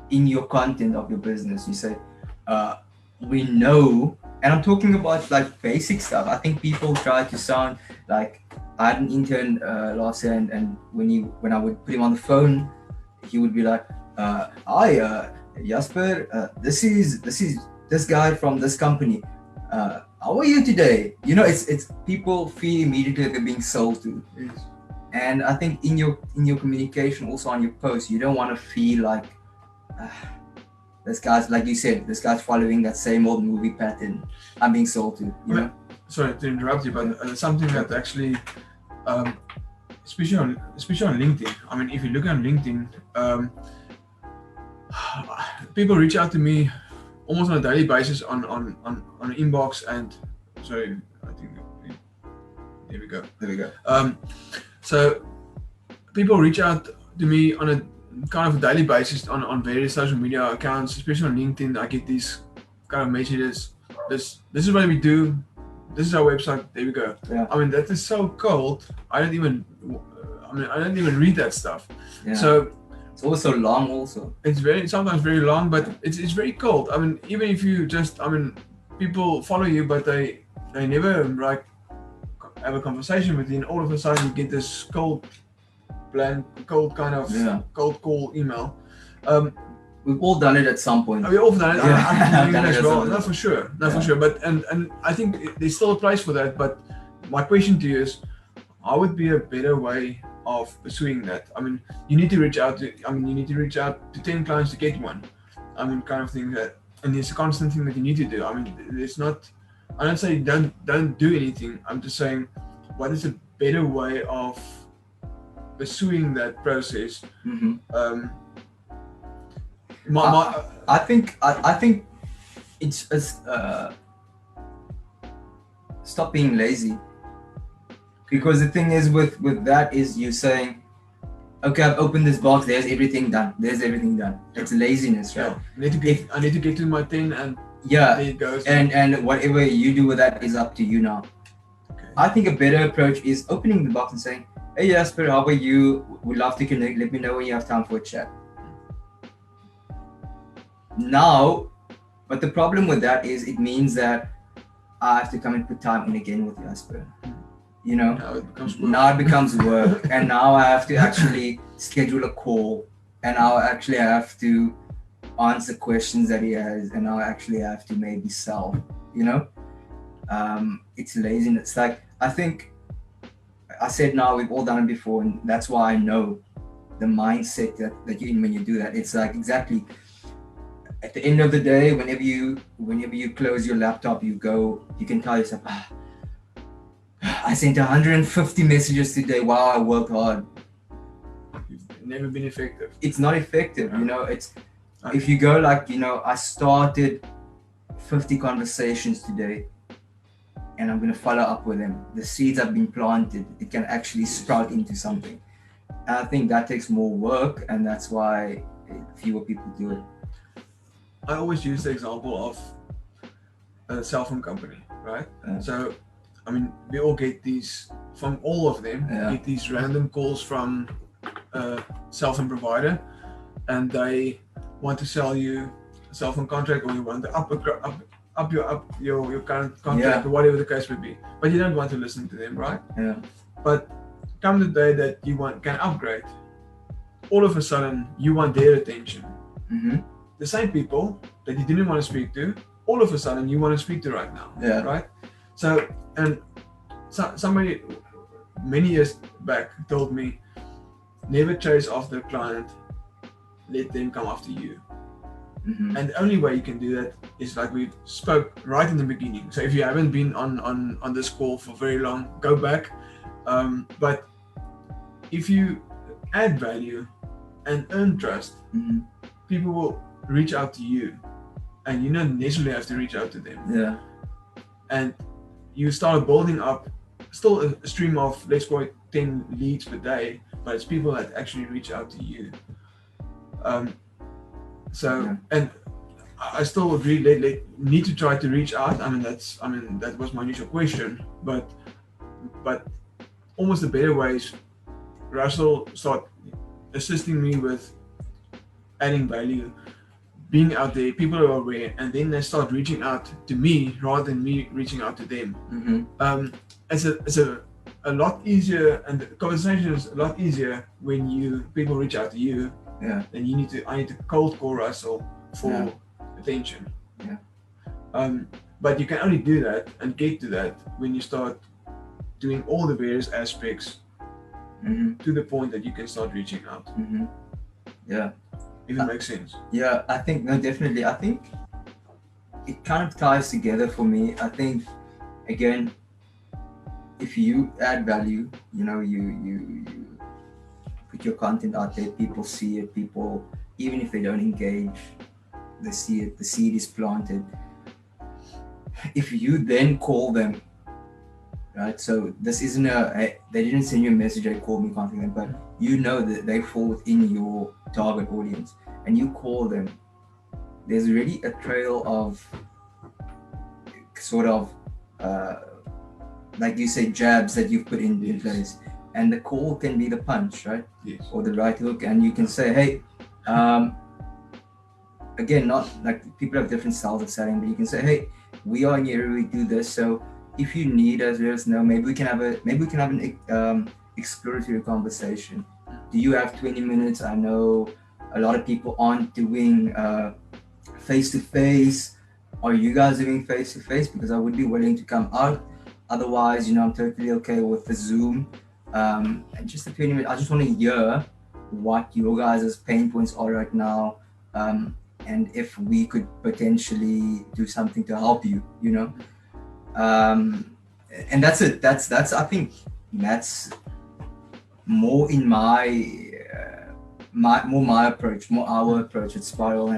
A: in your content of your business. You say, we know, and I'm talking about like basic stuff. I think people try to sound like, I had an intern last year, and when I would put him on the phone, he would be like, "Hi, Jasper, this is this guy from this company. How are you today?" You know, it's people feel immediately they're being sold to.
B: Yes.
A: And I think in your communication, also on your post, you don't want to feel like this guy's, like you said, this guy's following that same old movie pattern I'm being sold to. You know?
B: Sorry to interrupt you, but something that actually, especially on LinkedIn. I mean, if you look on LinkedIn, people reach out to me almost on a daily basis on an inbox, and sorry, I think there we go. So people reach out to me on a kind of a daily basis on various social media accounts, especially on LinkedIn. I get these kind of messages. This is what we do. This is our website. There we go.
A: Yeah.
B: I mean, that is so cold. I don't even read that stuff.
A: Yeah.
B: So
A: it's also long. Also,
B: it's sometimes very long, but it's very cold. I mean, even if you just, people follow you, but they never like have a conversation with you, and all of a sudden you get this cold kind of cold call email.
A: We've all done it at some point.
B: We've all done it.
A: Yeah.
B: I'm doing it as well. No, for sure. For sure. But and I think there's still a place for that. But my question to you is, how would be a better way of pursuing that? I mean, you need to reach out to 10 clients to get one. I mean, kind of thing that, and it's a constant thing that you need to do. I mean, it's not. I don't say don't do anything. I'm just saying, what is a better way of pursuing that process?
A: Mm-hmm. I think it's stop being lazy, because the thing is with that is you're saying, okay, I've opened this box, there's everything done. It's laziness, right?
B: Yeah. I need to get to my 10, and
A: yeah,
B: there it goes.
A: And whatever you do with that is up to you now.
B: Okay.
A: I think a better approach is opening the box and saying, "Hey Jasper, how are you? Would love to connect. Let me know when you have time for a chat." Now, but the problem with that is it means that I have to come and put time in again with Jasper. You know, now it becomes work, and now I have to actually schedule a call, and now I actually have to answer questions that he has, and now I actually have to maybe sell. You know, it's laziness. Like, I think I said, now we've all done it before, and that's why I know the mindset that you're in when you do that. It's like exactly. At the end of the day, whenever you close your laptop, you can tell yourself, I sent 150 messages today. Wow, I worked hard.
B: It's never been effective.
A: It's not effective, you know. If you go like, you know, I started 50 conversations today, and I'm gonna follow up with them. The seeds have been planted. It can actually sprout into something. And I think that takes more work, and that's why fewer people do it.
B: I always use the example of a cell phone company, right? So, I mean, we all get these, from all of them, get these random calls from a cell phone provider, and they want to sell you a cell phone contract, or you want to up your current contract, or whatever the case may be. But you don't want to listen to them, right?
A: Yeah.
B: But come the day that you can upgrade, all of a sudden you want their attention.
A: Mm-hmm.
B: the same people that you didn't want to speak to, all of a sudden you want to speak to right now.
A: Yeah.
B: Right? So, and somebody many years back told me, never chase after a client, let them come after you.
A: Mm-hmm.
B: And the only way you can do that is like we spoke right in the beginning. So if you haven't been on this call for very long, go back. But if you add value and earn trust,
A: Mm-hmm.
B: people will reach out to you, and you don't necessarily have to reach out to them.
A: Yeah.
B: And you start building up still a stream of, let's call it 10 leads per day, but it's people that actually reach out to you. And I still agree, they need to try to reach out. That was my initial question, but almost the better way is Russell start assisting me with adding value, being out there, people are aware, and then they start reaching out to me rather than me reaching out to them.
A: Mm-hmm.
B: It's a lot easier, and the conversation is a lot easier when people reach out to you.
A: Yeah.
B: Then I need to cold call Russell for attention.
A: Yeah.
B: But you can only do that and get to that when you start doing all the various aspects
A: Mm-hmm.
B: to the point that you can start reaching out.
A: Mm-hmm. Yeah.
B: If it makes sense.
A: Yeah, I think, no, definitely. I think it kind of ties together for me. I think, again, if you add value, you put your content out there, people see it, people, even if they don't engage, they see it, the seed is planted. If you then call them, right? So this isn't they didn't send you a message, they called me, contact them, but you know that they fall within your target audience, and you call them. There's already a trail of sort of, like you say, jabs that you've put in place, and the call can be the punch, right?
B: Yes.
A: Or the right hook, and you can say, hey, again, not like people have different styles of selling, but you can say, hey, we are in your area, we do this, so if you need us, let us know. Maybe we can have an exploratory conversation. Do you have 20 minutes? I know a lot of people aren't doing face-to-face. Are you guys doing face-to-face? Because I would be willing to come out. Otherwise, I'm totally okay with the Zoom. And just a 20 minutes, I just want to hear what your guys' pain points are right now. And if we could potentially do something to help you, and that's it. That's I think that's more in my approach, more our approach at Spiral,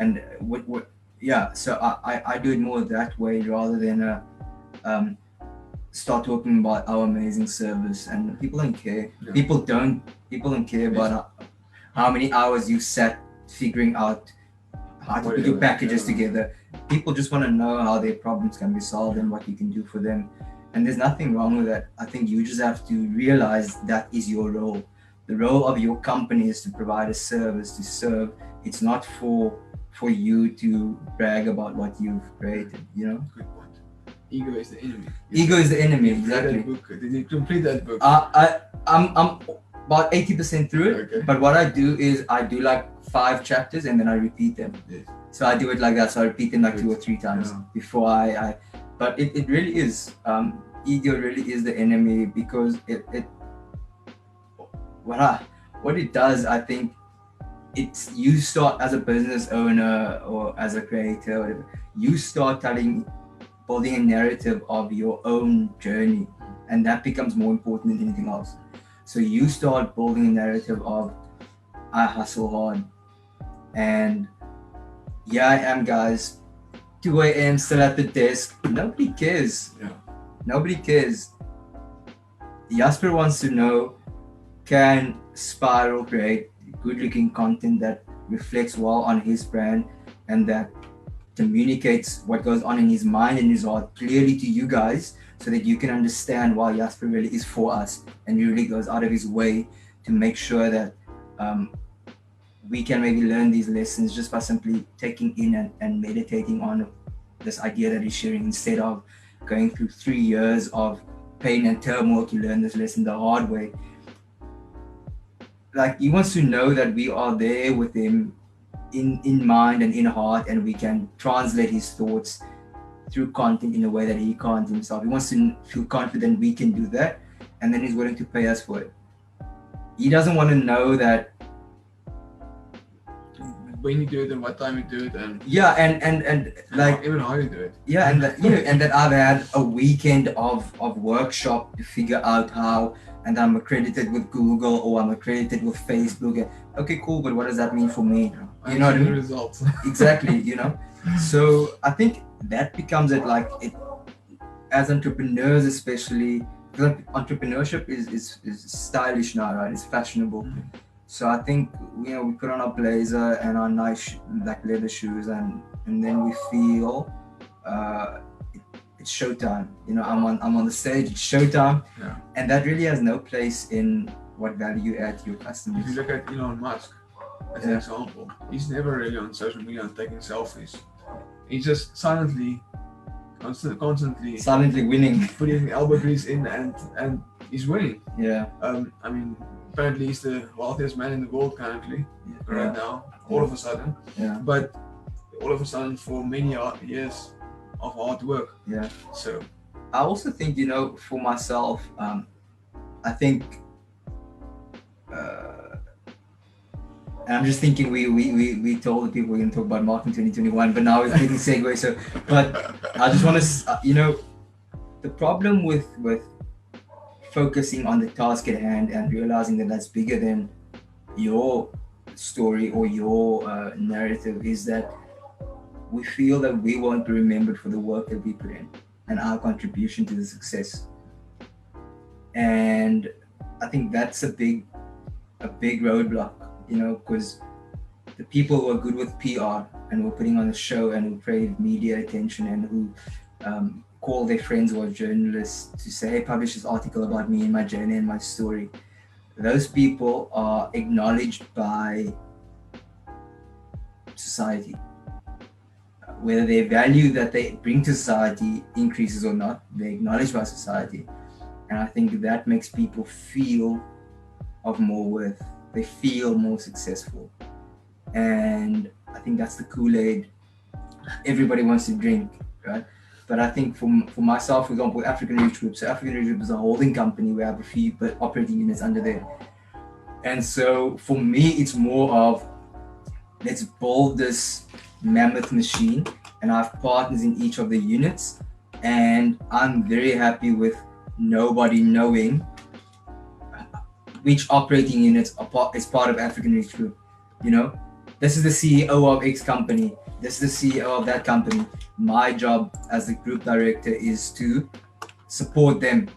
A: and what yeah. So I do it more that way rather than start talking about our amazing service, and people don't care. Yeah. People don't care about how many hours you sat figuring out how to put your packages together. People just want to know how their problems can be solved and what you can do for them. And there's nothing wrong with that. I think you just have to realize that is your role. The role of your company is to provide a service, to serve. It's not for you to brag about what you've created,
B: Good point. Ego is the enemy.
A: Ego is the enemy, exactly.
B: Did you complete that book?
A: I'm about 80% through it,
B: okay.
A: But what I do is I do like 5 chapters and then I repeat them.
B: Yes.
A: So I do it like that. So I repeat them like 2 or 3 times before I but it really is, ego really is the enemy, because what it does, I think, it's you start as a business owner or as a creator, whatever, you start building a narrative of your own journey, and that becomes more important than anything else. So you start building a narrative of, I hustle hard, and here I am, guys, 2 a.m. still at the desk. Nobody cares.
B: Yeah.
A: Nobody cares. Jasper wants to know, can Spiral create good-looking content that reflects well on his brand and that communicates what goes on in his mind and his heart clearly to you guys, so that you can understand why Jasper really is for us and really goes out of his way to make sure that we can maybe learn these lessons just by simply taking in and meditating on this idea that he's sharing, instead of going through 3 years of pain and turmoil to learn this lesson the hard way. Like, he wants to know that we are there with him in mind and in heart, and we can translate his thoughts through content in a way that he can't himself. He wants to feel confident we can do that, and then he's willing to pay us for it. He doesn't want to know that
B: when you do it and what time you do it, and
A: and like
B: even how you do it.
A: Yeah, and that, and that I've had a weekend of workshop to figure out how, and I'm accredited with Google or I'm accredited with Facebook. And, okay, cool, but what does that mean for me? You know what I mean?
B: Results.
A: Exactly, So I think that becomes it, like it, as entrepreneurs especially, because entrepreneurship is stylish now, right? It's fashionable.
B: Mm-hmm.
A: So I think we put on our blazer and our nice like leather shoes, and then we feel it's showtime. I'm on the stage, it's showtime, and that really has no place in what value you add to your customers.
B: If you look at Elon Musk as an example, he's never really on social media and taking selfies. He's just constantly
A: winning,
B: putting elbow grease in, and he's winning.
A: Yeah.
B: I mean, apparently he's the wealthiest man in the world currently, right now, all of a sudden.
A: Yeah.
B: But all of a sudden for many years of hard work.
A: Yeah.
B: So
A: I also think, for myself, I think, and I'm just thinking we told the people we're going to talk about marketing 2021, but now it's getting segue. So, but I just want to, the problem with focusing on the task at hand and realizing that that's bigger than your story or your narrative is that we feel that we won't be remembered for the work that we put in and our contribution to the success. And I think that's a big roadblock, because the people who are good with PR and who are putting on a show and who crave media attention and who call their friends who are journalists to say, hey, publish this article about me and my journey and my story. Those people are acknowledged by society. Whether their value that they bring to society increases or not, they're acknowledged by society. And I think that makes people feel of more worth. They feel more successful. And I think that's the Kool-Aid everybody wants to drink, right? But I think for myself, for example, African Reach Group. So African Reach Group is a holding company. We have a few operating units under there. And so for me, it's more of, let's build this mammoth machine, and I have partners in each of the units. And I'm very happy with nobody knowing which operating units is part of African Reach Group. This is the CEO of X company. This is the CEO of that company. My job as the group director is to support them,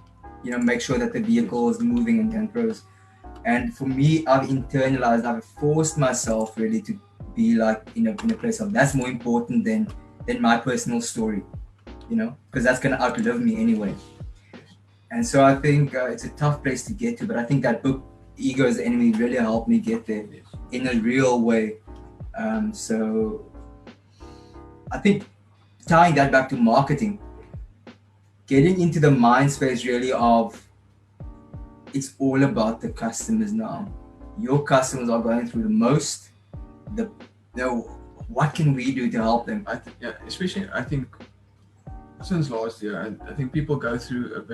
A: make sure that the vehicle is moving and grows. And for me, I've forced myself really to be like in a place of that's more important than my personal story, because that's going to outlive me anyway. And so I think it's a tough place to get to, but I think that book, Ego is the Enemy, really helped me get there in a real way. So I think tying that back to marketing, getting into the mind space really of it's all about the customers now. Your customers are going through the most. What can we do to help them?
B: Especially I think since last year, I think people go through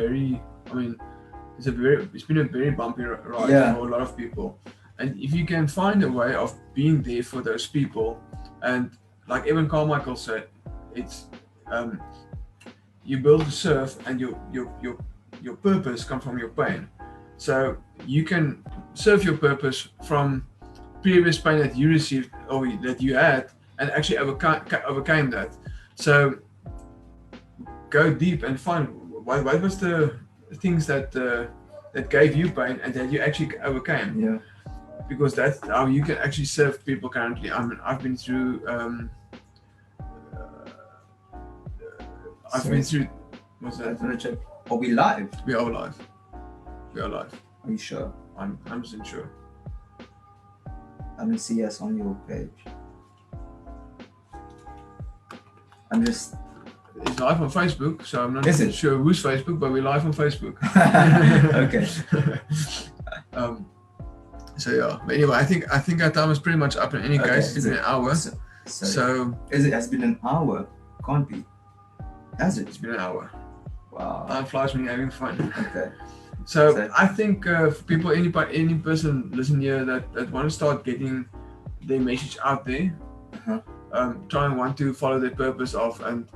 B: it's been a very bumpy ride for a lot of people. And if you can find a way of being there for those people, and like Evan Carmichael said, it's you build to serve, and your purpose comes from your pain. So you can serve your purpose from previous pain that you received or that you had, and actually overcame that. So go deep and find what was the things that gave you pain and that you actually overcame.
A: Yeah.
B: Because that's how you can actually serve people currently. I've been through what's that?
A: I'm gonna check. Are we live?
B: We are live.
A: Are you sure?
B: I'm 100% sure.
A: I don't see us on your page.
B: It's live on Facebook, so I'm not sure whose Facebook, but we're live on Facebook.
A: Okay.
B: So yeah, but anyway, I think our time is pretty much up in any case. It's been an hour. So
A: it has been an hour? Can't be. Has it?
B: It's been an hour.
A: Wow.
B: Time flies when you're having fun.
A: Okay.
B: So I think for people, any person listening here that want to start getting their message out there, try and want to follow their purpose off and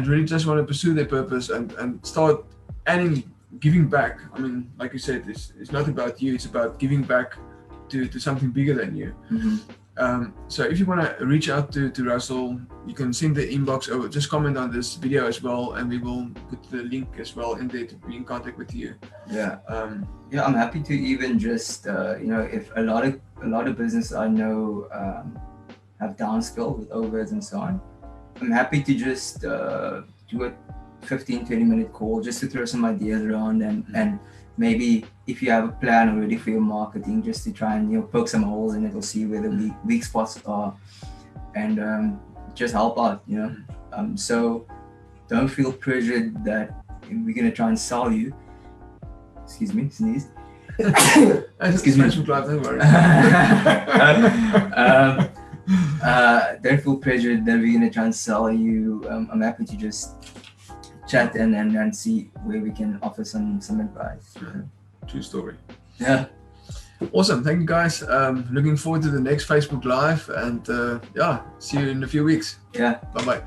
B: really just want to pursue their purpose and start giving back. I mean, like you said, it's not about you, it's about giving back to something bigger than you. So if you want to reach out to Russell, you can send the inbox or just comment on this video as well, and we will put the link as well in there to be in contact with you.
A: Yeah. Yeah, I'm happy to even just if a lot of business I know have downscaled with overheads and so on, I'm happy to just do a 15-20 minute call just to throw some ideas around and maybe if you have a plan already for your marketing, just to try and poke some holes in it or see where the weak spots are, and just help out. So don't feel pressured that we're gonna try and sell you. Excuse me, sneeze.
B: Excuse me. Don't worry.
A: Don't feel pressured that we're gonna try and sell you. I'm happy to just chat and see where we can offer some advice.
B: True story.
A: Yeah.
B: Awesome. Thank you guys. Looking forward to the next Facebook Live, and see you in a few weeks.
A: Yeah.
B: Bye bye.